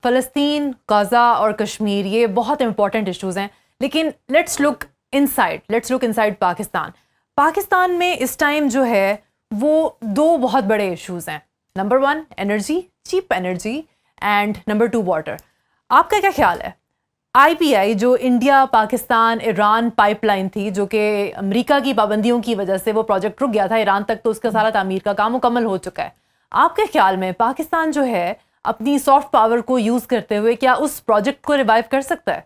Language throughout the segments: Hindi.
फ़लस्तीन, गाज़ा और कश्मीर ये बहुत इंपॉर्टेंट इश्यूज़ हैं, लेकिन let's look inside Pakistan. Pakistan में इस टाइम जो है वो दो बहुत बड़े इश्यूज़ हैं। Number one energy, cheap energy, and number two water. आपका क्या ख्याल है? आईपीआई जो इंडिया पाकिस्तान ईरान पाइपलाइन थी, जो कि अमेरिका की पाबंदियों की वजह से वो प्रोजेक्ट रुक गया था ईरान तक, तो उसका सारा तामीर का काम मुकम्मल हो चुका है। आपके ख्याल में पाकिस्तान जो है अपनी सॉफ्ट पावर को यूज करते हुए क्या उस प्रोजेक्ट को रिवाइव कर सकता है?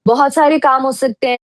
बहुत सारे काम हो सकते हैं,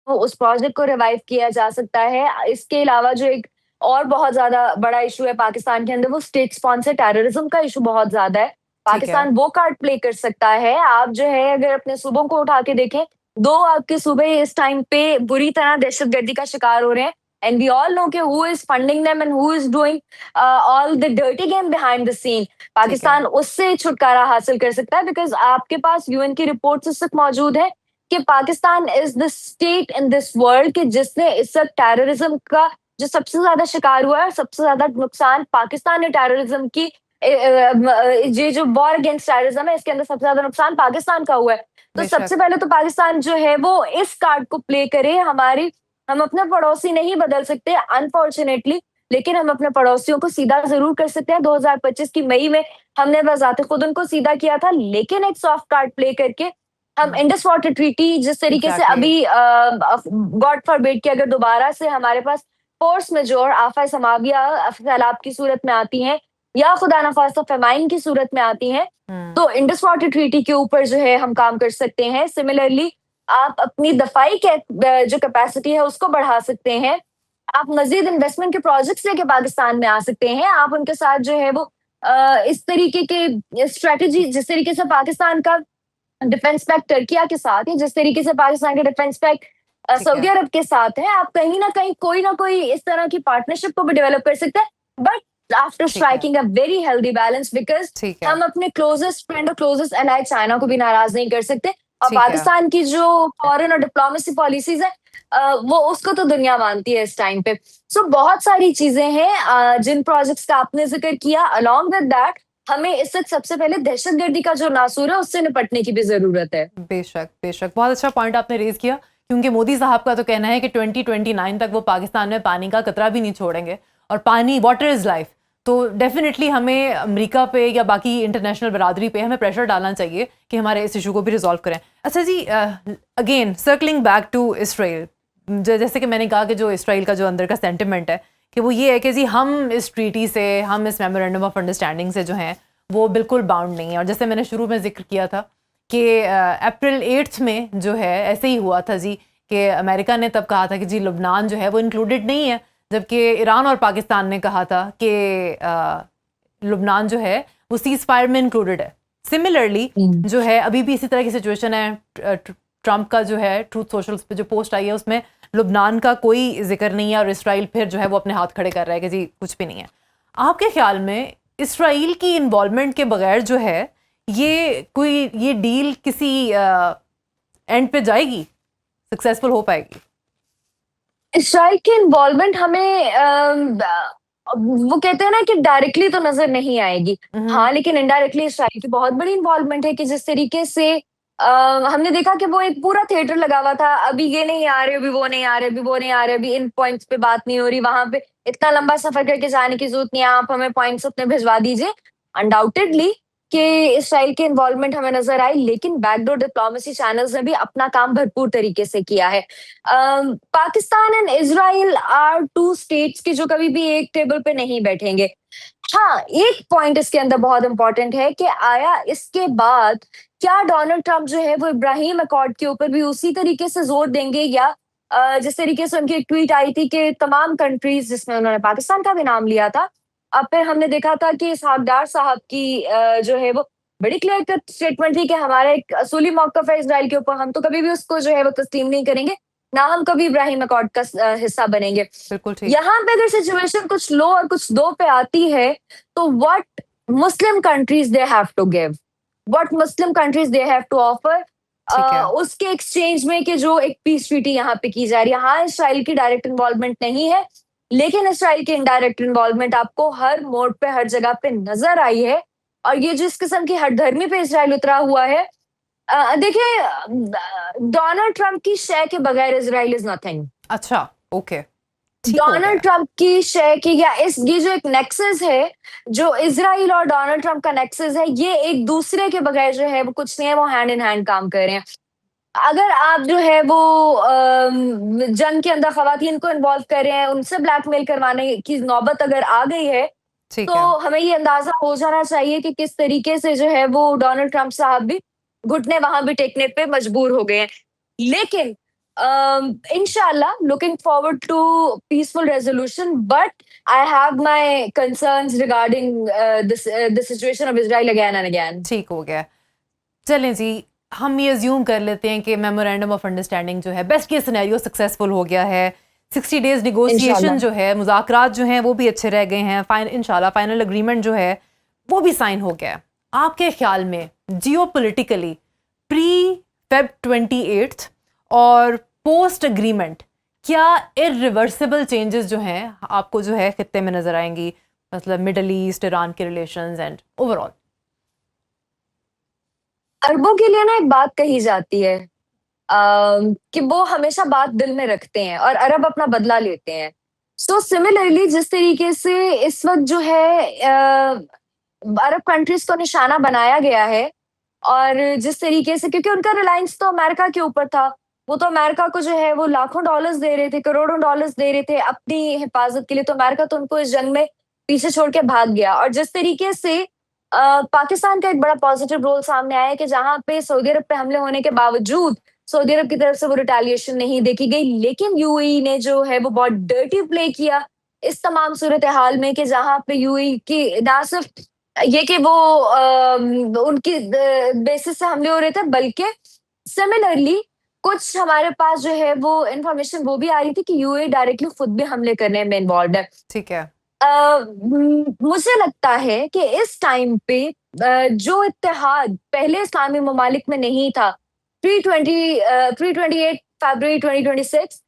तो उस प्रोजेक्ट को रिवाइव किया जा सकता है। इसके अलावा जो एक और बहुत ज़्यादा बड़ा इश्यू है पाकिस्तान के अंदर, वो स्टेट स्पॉन्सर टेररिज्म का इश्यू बहुत ज़्यादा है। ठीक है। पाकिस्तान वो कार्ड प्ले कर सकता है। आप जो है अगर अपने सूबों को उठा के देखें, 2 आपके सूबे इस टाइम पे बुरी तरह दहशतगर्दी का शिकार हो रहे हैं, एंड वी ऑल नो कि who is funding them and who is doing all the dirty game behind the scene. ठीक है। पाकिस्तान उससे छुटकारा हासिल कर सकता है, बिकॉज़ आपके पास यूएन की रिपोर्ट्स इस वक़्त मौजूद है कि Pakistan is the state in this world कि जिसने इस वक्त टेररिज्म का जो सबसे ज्यादा शिकार हुआ है, सबसे ज्यादा नुकसान पाकिस्तान ने टेररिज्म की ये जो वॉर अगेंस्ट टेररिज्म है, इसके अंदर सबसे ज्यादा नुकसान पाकिस्तान का हुआ है। तो बेशक। सबसे पहले तो पाकिस्तान जो है वो इस कार्ड को प्ले करे। हमारी हम अपने पड़ोसी नहीं बदल सकते अनफॉर्चुनेटली, लेकिन हम अपने पड़ोसियों को सीधा जरूर कर सकते हैं। 2025 की मई में हमने बजाते खुद उनको सीधा किया था, लेकिन एक सॉफ्ट कार्ड प्ले करके हम इंडस वाटर ट्रीटी जिस तरीके से एग्जैक्टली। अभी गॉड फॉरबिड कि अगर दोबारा से हमारे पास फोर्स मेजोर आफा समाविया सैलाब की सूरत में आती हैं, या खुदा ना खास्ता फेमाइन की सूरत में आती हैं, हम्म। तो इंडस वाटर ट्रीटी के ऊपर जो है हम काम कर सकते हैं। सिमिलरली आप अपनी दफाई के जो कैपेसिटी है उसको बढ़ा सकते हैं। आप मजीद इन्वेस्टमेंट के प्रोजेक्ट्स लेके पाकिस्तान में आ सकते हैं। आप उनके साथ जो है वो इस तरीके के स्ट्रेटेजी, जिस तरीके से पाकिस्तान का डिफेंस पैक्ट टर्किया के साथ है, जिस तरीके से पाकिस्तान का डिफेंस पैक्ट ठीक सऊदी है। अरब के साथ है, आप कहीं ना कहीं कोई ना कोई इस तरह की पार्टनरशिप को भी डेवलप कर सकते हैं, बट आफ्टर ठीक है। Striking a very healthy balance, because ठीक है। हम अपने क्लोजेस्ट फ्रेंड और क्लोजेस्ट एलाई चाइना को भी नाराज नहीं कर सकते। और ठीक है। पाकिस्तान की जो फॉरेन और डिप्लोमेसी पॉलिसीज है, वो उसको तो दुनिया मानती है इस टाइम पे। सो बहुत सारी चीजें हैं जिन प्रोजेक्ट्स का आपने जिक्र किया। अलॉन्ग विद दैट हमें इस वक्त सबसे पहले दहशतगर्दी का जो नासूर है उससे निपटने की भी जरूरत है। बेशक, बेशक, बहुत अच्छा पॉइंट आपने रेज किया, क्योंकि मोदी साहब का तो कहना है कि 2029 तक वो पाकिस्तान में पानी का कतरा भी नहीं छोड़ेंगे, और पानी, वाटर इज़ लाइफ। तो डेफिनेटली हमें अमेरिका पे या बाकी इंटरनेशनल बरादरी पे हमें प्रेशर डालना चाहिए कि हमारे इस इशू को भी रिजॉल्व करें। अच्छा जी, again circling back to Israel, जैसे कि मैंने कहा कि जो इसराइल का जो अंदर का सेंटिमेंट है कि वो ये है कि जी हम इस ट्रीटी से, हम इस मेमोरेंडम ऑफ अंडरस्टैंडिंग से जो हैं वो बिल्कुल बाउंड नहीं है। और जैसे मैंने शुरू में जिक्र किया था कि अप्रैल 8 में जो है ऐसे ही हुआ था जी, कि अमेरिका ने तब कहा था कि जी लुबनान जो है वो इंक्लूडेड नहीं है, जबकि ईरान और पाकिस्तान ने कहा था कि लुबनान जो है वो सीज फायर में इंक्लूडेड है। सिमिलरली जो है अभी भी इसी तरह की सिचुएशन है। ट्रंप का जो है ट्रूथ सोशल पे जो पोस्ट आई है उसमें लुबनान का कोई जिक्र नहीं है, और इसराइल फिर जो है वो अपने हाथ खड़े कर रहा है कि जी कुछ भी नहीं है। आपके ख्याल में इसराइल की इन्वॉल्वमेंट के बगैर जो है ये डील किसी एंड पे जाएगी, सक्सेसफुल हो पाएगी? इसराइल की इन्वॉल्वमेंट हमें वो कहते हैं ना कि डायरेक्टली तो नजर नहीं आएगी। हम्म। हाँ, लेकिन इनडायरेक्टली इसराइल की बहुत बड़ी इन्वॉल्वमेंट है कि जिस तरीके से हमने देखा कि वो एक पूरा थिएटर लगा हुआ था। अभी ये नहीं आ रहे, अभी वो नहीं आ रहे, अभी वो नहीं आ रहे, अभी इन पॉइंट्स पे बात नहीं हो रही, वहां पे इतना लंबा सफर करके जाने की जरूरत नहीं है, आप हमें पॉइंट्स अपने भिजवा दीजिए। अनडाउटेडली कि इसराइल की इन्वॉल्वमेंट हमें नजर आई, लेकिन बैकडोर डिप्लोमेसी चैनल्स ने भी अपना काम भरपूर तरीके से किया है। Pakistan and Israel are two states के जो कभी भी एक टेबल पे नहीं बैठेंगे। हाँ, एक पॉइंट इसके अंदर बहुत इंपॉर्टेंट है कि आया इसके बाद क्या डोनाल्ड ट्रंप जो है वो इब्राहिम अकॉर्ड के ऊपर भी उसी तरीके से जोर देंगे, या जिस तरीके से उनकी एक ट्वीट आई थी कि तमाम कंट्रीज, जिसमें उन्होंने पाकिस्तान का भी नाम लिया था। अब फिर हमने देखा था कि इसहाकडार साहब की जो है वो बड़ी क्लियर कट स्टेटमेंट थी कि हमारा एक असूली मौकफ है इसराइल के ऊपर, हम तो कभी भी उसको जो है वो तस्लीम नहीं करेंगे, ना हम कभी इब्राहिम अकॉर्ड का हिस्सा बनेंगे। बिल्कुल ठीक। यहाँ पे अगर सिचुएशन कुछ लो और कुछ दो पे आती है, तो what Muslim countries they have to give, what Muslim countries they have to offer, ठीक है। उसके एक्सचेंज में कि जो एक पीस ट्रीटी यहाँ पे की जा रही है। हाँ, इसराइल की डायरेक्ट इन्वॉल्वमेंट नहीं है, लेकिन इसराइल की इनडायरेक्ट इन्वॉल्वमेंट आपको हर मोड पे, हर जगह पे नजर आई है। और ये जिस किस्म की हठधर्मी पे इसराइल उतरा हुआ है, देखिए, डोनाल्ड ट्रंप की शय के बगैर इसराइल इज नथिंग। अच्छा, ओके, ठीक हो डोनाल्ड गया। ट्रंप की शय की, या इस ये जो एक नेक्सस है, जो इसराइल और डोनाल्ड ट्रंप का नेक्सस है, ये एक दूसरे के बगैर जो है वो कुछ नहीं है, वो हैंड इन हैंड काम कर रहे हैं। अगर आप जो है वो जंग के अंदर खवातीन को इन्वॉल्व कर रहे हैं, उनसे ब्लैकमेल करवाने की नौबत अगर आ गई है, ठीक तो है। हमें ये अंदाजा हो जाना चाहिए कि किस तरीके से जो है वो डोनाल्ड ट्रंप साहब भी घुटने वहां भी टेकने पे मजबूर हो गए हैं। लेकिन इंशाल्लाह looking forward to peaceful resolution, but I have my concerns regarding this the situation of Israel again and again. ठीक हो गया। चलें जी, हम ये अज्यूम कर लेते हैं कि मेमोरेंडम ऑफ अंडरस्टैंडिंग जो है बेस्ट केस सिनेरियो सक्सेसफुल हो गया है। 60 डेज निगोशिएशन इंशाल्लाह। जो है, मुज़ाकरात जो हैं वो भी अच्छे रह गए हैं। इंशाल्लाह फाइनल एग्रीमेंट जो है वो भी साइन हो गया है। आपके ख्याल में जियोपॉलिटिकली प्री फेब 28 और पोस्ट एग्रीमेंट क्या इरिवर्सिबल चेंजेस जो हैं आपको जो है खित्ते में नजर आएंगी, मतलब मिडल ईस्ट, ईरान के रिलेशंस एंड ओवरऑल? अरबों के लिए ना एक बात कही जाती है, कि वो हमेशा बात दिल में रखते हैं और अरब अपना बदला लेते हैं। सो सिमिलरली जिस तरीके से इस वक्त जो है अरब कंट्रीज को निशाना बनाया गया है, और जिस तरीके से, क्योंकि उनका रिलायंस तो अमेरिका के ऊपर था, वो तो अमेरिका को जो है वो लाखों डॉलर्स दे रहे थे, करोड़ों डॉलर्स दे रहे थे अपनी हिफाजत के लिए, तो अमेरिका तो उनको इस जंग में पीछे छोड़ के भाग गया। और जिस तरीके से पाकिस्तान का एक बड़ा पॉजिटिव रोल सामने आया है कि जहां पे सऊदी अरब पे हमले होने के बावजूद सऊदी अरब की तरफ से वो रिटेलिएशन नहीं देखी गई, लेकिन यूएई ने जो है वो बहुत डर्टी प्ले किया इस तमाम सूरत हाल में, कि जहां पे यूएई की ना सिर्फ ये कि वो उनकी बेसिस से हमले हो रहे थे, बल्कि सिमिलरली कुछ हमारे पास जो है वो इंफॉर्मेशन वो भी आ रही थी कि यूएई डायरेक्टली खुद भी हमले करने में इन्वॉल्व है। ठीक है। मुझे लगता है कि इस टाइम पे जो इत्तेहाद पहले इस्लामी ममालिक में नहीं था, प्री 28 फरवरी 2026,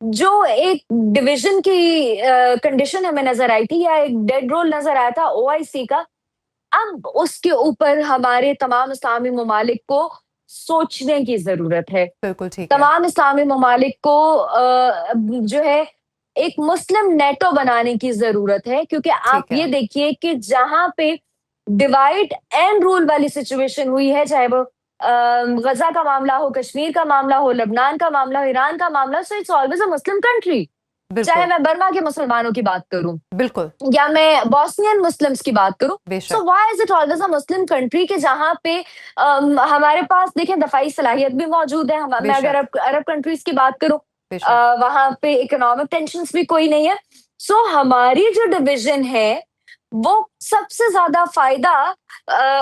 जो एक डिवीजन की कंडीशन हमें नजर आई थी, या एक डेड रोल नजर आया था ओआईसी का, अब उसके ऊपर हमारे तमाम इस्लामी ममालिक को सोचने की जरूरत है। बिल्कुल ठीक है। तमाम इस्लामी ममालिक को जो है एक मुस्लिम नेटो बनाने की जरूरत है, क्योंकि आप ठीक है। ये देखिए कि जहां पे डिवाइड एंड रूल वाली सिचुएशन हुई है, चाहे वो गजा का मामला हो, कश्मीर का मामला हो, लेबनान का मामला हो, ईरान का मामला, so it's always a Muslim country. चाहे बिल्कुल। मैं बर्मा के मुसलमानों की बात करूं, बिल्कुल। या मैं बॉस्नियन मुस्लिम्स की बात करूं, सो बेशक। Why is it always a Muslim country के जहां पे हमारे पास देखें दफाई सलाहियत भी मौजूद है। मैं अगर बेशक। अरब कंट्रीज की बात करूं, बेशक। वहां पे इकोनॉमिक टेंशंस भी कोई नहीं है। सो हमारी जो डिवीजन है वो सबसे ज्यादा फायदा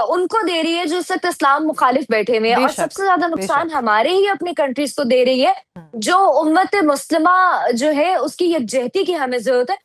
उनको दे रही है जो इस वक्त इस्लाम मुखालिफ बैठे हुए हैं, और बेशक। सबसे ज्यादा नुकसान बेशक। हमारे ही अपनी कंट्रीज को दे रही है, हम्म, जो उम्मत मुस्लिमा जो है उसकी यकजहती की हमें जरूरत है।